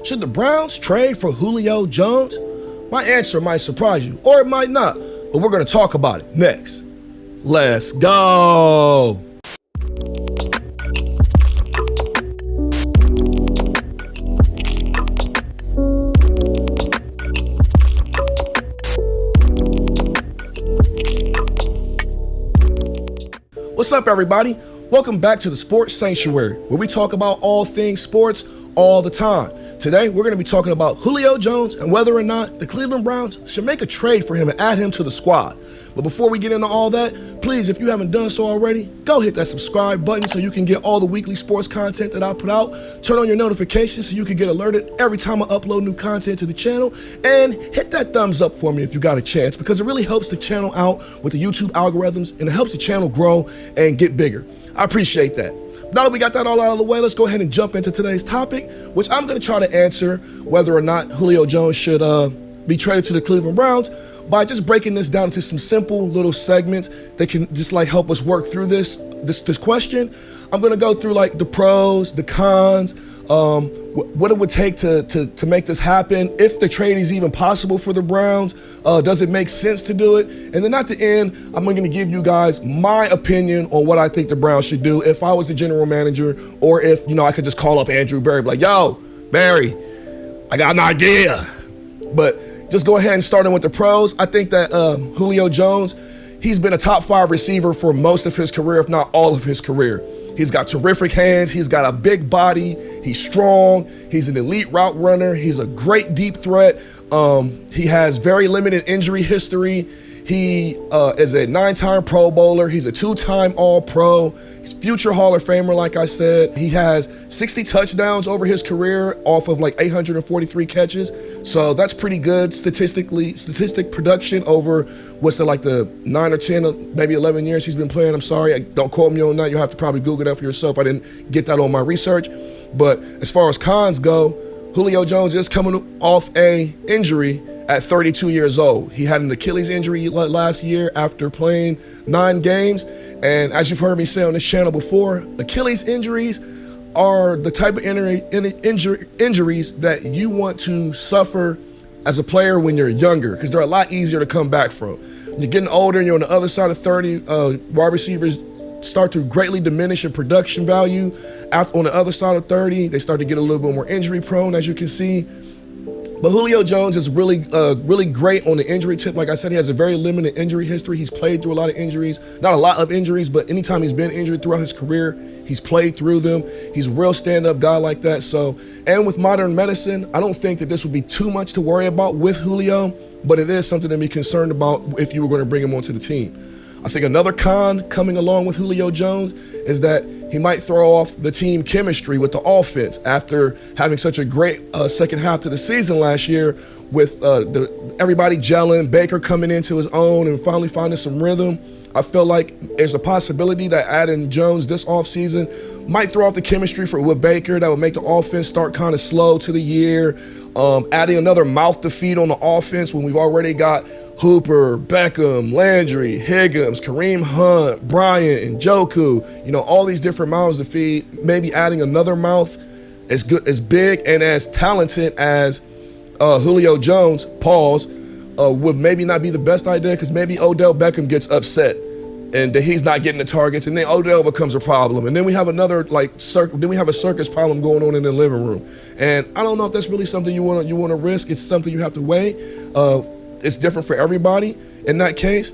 Should the Browns trade for Julio Jones? My answer might surprise you, or it might not, but we're going to talk about it next. Let's go. What's up, everybody? Welcome back to the Sports Sanctuary, where we talk about all things sports all the time. Today, we're going to be talking about Julio Jones and whether or not the Cleveland Browns should make a trade for him and add him to the squad. But before we get into all that, please, if you haven't done so already, go hit that subscribe button so you can get all the weekly sports content that I put out. Turn on your notifications so you can get alerted every time I upload new content to the channel. And hit that thumbs up for me if you got a chance, because it really helps the channel out with the YouTube algorithms and it helps the channel grow and get bigger. I appreciate that. Now that we got that all out of the way, let's go ahead and jump into today's topic, which I'm going to try to answer whether or not Julio Jones should be traded to the Cleveland Browns by just breaking this down into some simple little segments that can just like help us work through this question. I'm going to go through like the pros, the cons, what it would take to make this happen, if the trade is even possible for the Browns, does it make sense to do it? And then at the end, I'm going to give you guys my opinion on what I think the Browns should do if I was the general manager, or if, I could just call up Andrew Berry, be like, yo, Barry, I got an idea. But just go ahead and start in with the pros. I think that Julio Jones, he's been a top 5 receiver for most of his career, if not all of his career. He's got terrific hands. He's got a big body. He's strong. He's an elite route runner. He's a great deep threat. He has very limited injury history. He is a 9-time Pro Bowler. He's a 2-time All-Pro. He's future Hall of Famer, like I said. He has 60 touchdowns over his career off of like 843 catches. So that's pretty good statistic production over what's it, like the 9 or 10, maybe 11 years he's been playing. I'm sorry, don't quote me on that. You'll have to probably Google that for yourself. I didn't get that on my research. But as far as cons go, Julio Jones is coming off a injury at 32 years old. He had an Achilles injury last year after playing 9 games. And as you've heard me say on this channel before, Achilles injuries are the type of injuries that you want to suffer as a player when you're younger, because they're a lot easier to come back from. When you're getting older and you're on the other side of 30, wide receivers start to greatly diminish in production value. On the other side of 30, they start to get a little bit more injury prone, as you can see. But Julio Jones is really great on the injury tip. Like I said, he has a very limited injury history. He's played through a lot of injuries, not a lot of injuries, but anytime he's been injured throughout his career, he's played through them. He's a real stand-up guy like that. So, and with modern medicine, I don't think that this would be too much to worry about with Julio, but it is something to be concerned about if you were going to bring him onto the team. I think another con coming along with Julio Jones is that he might throw off the team chemistry with the offense after having such a great second half to the season last year with everybody gelling, Baker coming into his own and finally finding some rhythm. I feel like there's a possibility that adding Jones this offseason might throw off the chemistry with Baker. That would make the offense start kind of slow to the year. Adding another mouth to feed on the offense when we've already got Hooper, Beckham, Landry, Higgins, Kareem Hunt, Bryant, and Njoku. All these different mouths to feed. Maybe adding another mouth as good, as big, and as talented as Julio Jones, would maybe not be the best idea, because maybe Odell Beckham gets upset and that he's not getting the targets, and then Odell becomes a problem, and then we have another a circus problem going on in the living room. And I don't know if that's really something you want to risk. It's something you have to weigh. It's different for everybody in that case.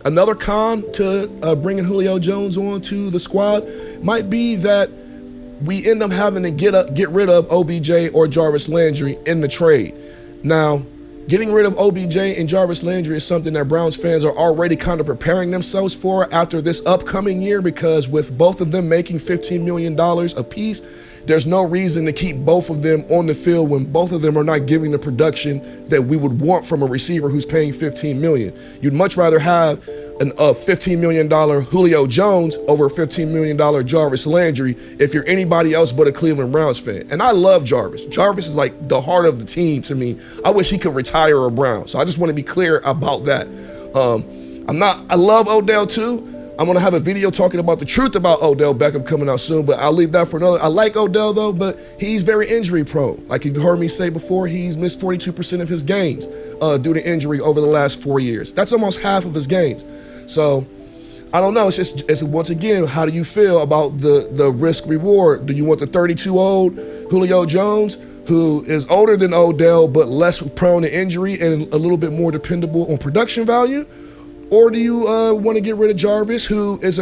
Another con to bringing Julio Jones on to the squad might be that we end up having to get rid of OBJ or Jarvis Landry in the trade. Now, getting rid of OBJ and Jarvis Landry is something that Browns fans are already kind of preparing themselves for after this upcoming year, because with both of them making $15 million apiece, there's no reason to keep both of them on the field when both of them are not giving the production that we would want from a receiver who's paying $15 million. You'd much rather have a $15 million Julio Jones over a $15 million Jarvis Landry if you're anybody else but a Cleveland Browns fan. And I love Jarvis. Jarvis is like the heart of the team to me. I wish he could retire a Brown. So I just want to be clear about that. I love Odell too, I'm going to have a video talking about the truth about Odell Beckham coming out soon, but I'll leave that for another. I like Odell, though, but he's very injury prone. Like you've heard me say before, he's missed 42% of his games due to injury over the last 4 years. That's almost half of his games. So I don't know. It's once again, how do you feel about the risk reward? Do you want the 32-old Julio Jones, who is older than Odell but less prone to injury and a little bit more dependable on production value? Or do you want to get rid of Jarvis, who is he's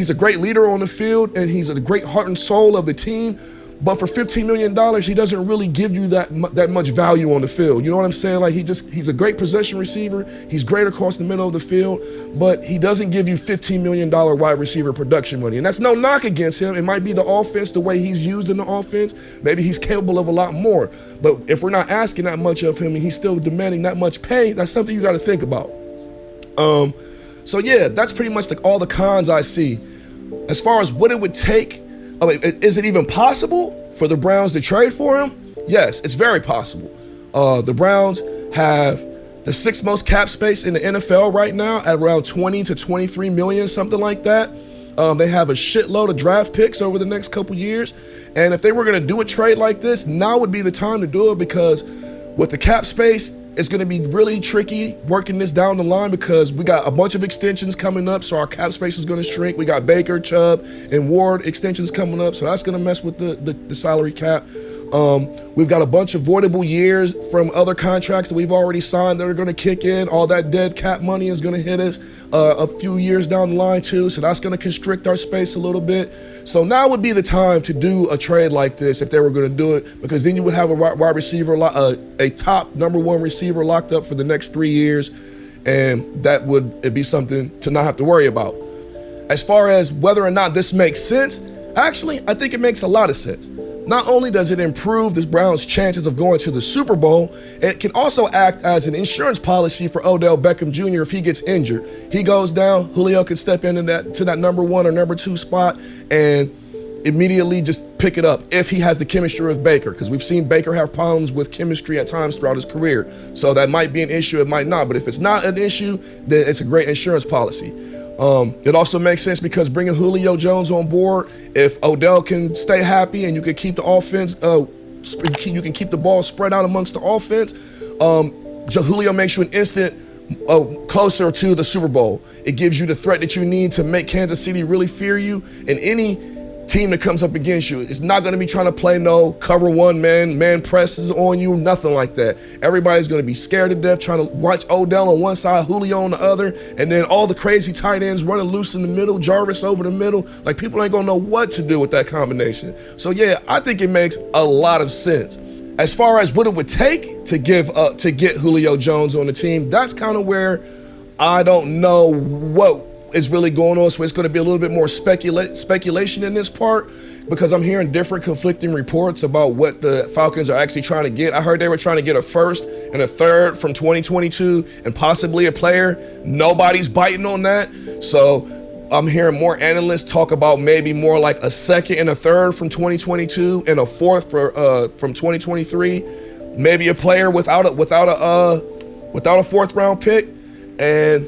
a great leader on the field and he's a great heart and soul of the team, but for $15 million, he doesn't really give you that much value on the field. You know what I'm saying? Like he's a great possession receiver. He's great across the middle of the field, but he doesn't give you $15 million wide receiver production money. And that's no knock against him. It might be the offense, the way he's used in the offense. Maybe he's capable of a lot more. But if we're not asking that much of him and he's still demanding that much pay, that's something you got to think about. So yeah, that's pretty much all the cons I see. As far as what it would take, is it even possible for the Browns to trade for him? Yes, it's very possible. The Browns have the sixth most cap space in the NFL right now at around 20 to 23 million, something like that. They have a shitload of draft picks over the next couple years. And if they were going to do a trade like this, now would be the time to do it, because with the cap space, it's going to be really tricky working this down the line, because we got a bunch of extensions coming up, so our cap space is going to shrink. We got Baker, Chubb, and Ward extensions coming up, so that's going to mess with the salary cap. We've got a bunch of voidable years from other contracts that we've already signed that are going to kick in. All that dead cap money is going to hit us a few years down the line too, so that's going to constrict our space a little bit. So now would be the time to do a trade like this if they were going to do it, because then you would have a wide receiver, a top number one receiver locked up for the next 3 years, and that would be something to not have to worry about. As far as whether or not this makes sense, actually, I think it makes a lot of sense. Not only does it improve the Browns' chances of going to the Super Bowl, it can also act as an insurance policy for Odell Beckham Jr. if he gets injured. He goes down, Julio can step into that number one or number two spot and immediately just pick it up if he has the chemistry with Baker, because we've seen Baker have problems with chemistry at times throughout his career. So that might be an issue, it might not. But if it's not an issue, then it's a great insurance policy. It also makes sense because bringing Julio Jones on board, if Odell can stay happy and you can keep the offense, you can keep the ball spread out amongst the offense, Julio makes you an instant closer to the Super Bowl. It gives you the threat that you need to make Kansas City really fear you, and any team that comes up against you is not going to be trying to play no cover one man presses on you, nothing like that. Everybody's going to be scared to death trying to watch Odell on one side, Julio on the other, and then all the crazy tight ends running loose in the middle, Jarvis over the middle. Like, people ain't going to know what to do with that combination. So yeah, I think it makes a lot of sense. As far as what it would take to get Julio Jones on the team, that's kind of where I don't know what is really going on. So it's going to be a little bit more speculation in this part, because I'm hearing different conflicting reports about what the Falcons are actually trying to get. I heard they were trying to get a first and a third from 2022 and possibly a player. Nobody's biting on that. So I'm hearing more analysts talk about maybe more like a second and a third from 2022 and a fourth from 2023. Maybe a player without a fourth round pick. And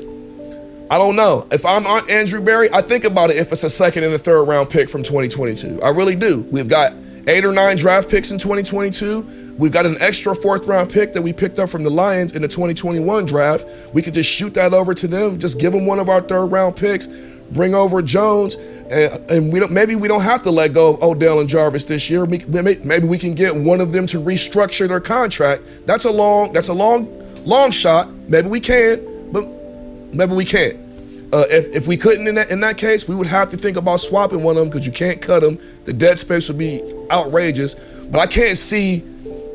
I don't know. If I'm Andrew Berry, I think about it if it's a second and a third round pick from 2022. I really do. We've got 8 or 9 draft picks in 2022. We've got an extra fourth round pick that we picked up from the Lions in the 2021 draft. We could just shoot that over to them, just give them one of our third round picks, bring over Jones, and maybe we don't have to let go of Odell and Jarvis this year. Maybe we can get one of them to restructure their contract. That's a long shot. Maybe we can, but maybe we can't. If we couldn't in that case, we would have to think about swapping one of them, because you can't cut them. The dead space would be outrageous. But I can't see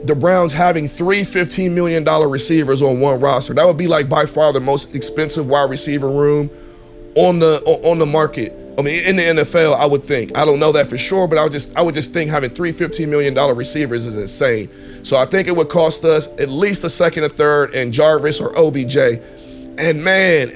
the Browns having 3 $15 million receivers on one roster. That would be like by far the most expensive wide receiver room on the market. I mean, in the NFL, I would think. I don't know that for sure, but I would just think having 3 $15 million receivers is insane. So I think it would cost us at least a second, a third, and Jarvis or OBJ. And man,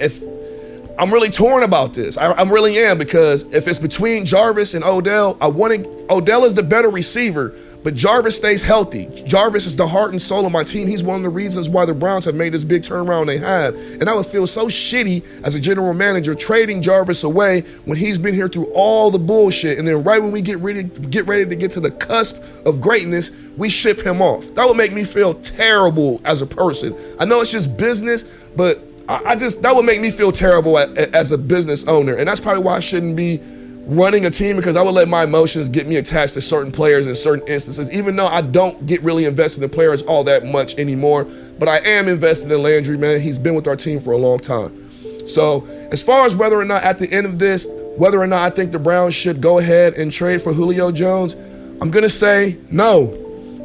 I'm really torn about this. I really am, because if it's between Jarvis and Odell, Odell is the better receiver, but Jarvis stays healthy. Jarvis is the heart and soul of my team. He's one of the reasons why the Browns have made this big turnaround they have. And I would feel so shitty as a general manager trading Jarvis away when he's been here through all the bullshit. And then right when we get ready to get to the cusp of greatness, we ship him off. That would make me feel terrible as a person. I know it's just business, but that would make me feel terrible as a business owner. And that's probably why I shouldn't be running a team, because I would let my emotions get me attached to certain players in certain instances, even though I don't get really invested in players all that much anymore. But I am invested in Landry, man. He's been with our team for a long time. So as far as whether or not at the end of this, whether or not I think the Browns should go ahead and trade for Julio Jones, I'm going to say no.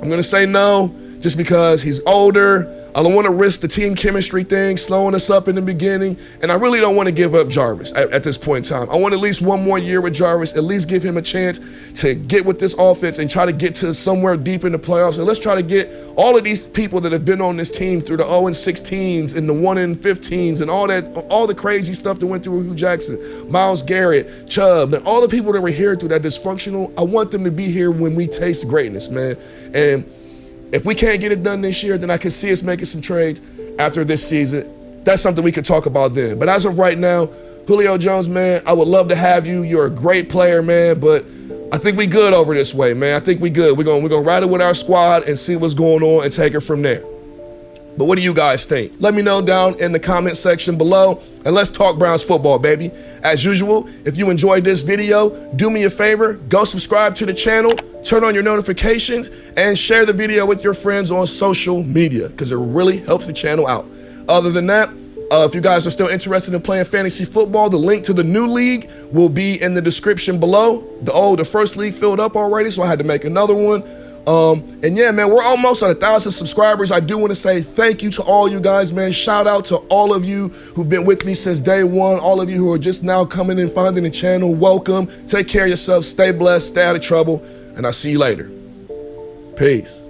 I'm going to say no, just because he's older. I don't want to risk the team chemistry thing slowing us up in the beginning. And I really don't want to give up Jarvis at this point in time. I want at least one more year with Jarvis, at least give him a chance to get with this offense and try to get to somewhere deep in the playoffs. And let's try to get all of these people that have been on this team through the 0-16s and the 1-15s and all the crazy stuff that went through with Hugh Jackson, Myles Garrett, Chubb, and all the people that were here through that dysfunctional. I want them to be here when we taste greatness, man. And if we can't get it done this year, then I can see us making some trades after this season. That's something we could talk about then. But as of right now, Julio Jones, man, I would love to have you. You're a great player, man, but I think we good over this way, man. I think we good. We're gonna ride it with our squad and see what's going on and take it from there. But what do you guys think? Let me know down in the comment section below, and let's talk Browns football, baby. As usual, if you enjoyed this video, do me a favor, go subscribe to the channel, turn on your notifications, and share the video with your friends on social media, because it really helps the channel out. Other than that, if you guys are still interested in playing fantasy football, the link to the new league will be in the description below. The first league filled up already, so I had to make another one. And yeah, man, we're almost at 1,000 subscribers. I do want to say thank you to all you guys, man. Shout out to all of you who've been with me since day one. All of you who are just now coming and finding the channel, welcome. Take care of yourself. Stay blessed. Stay out of trouble. And I'll see you later. Peace.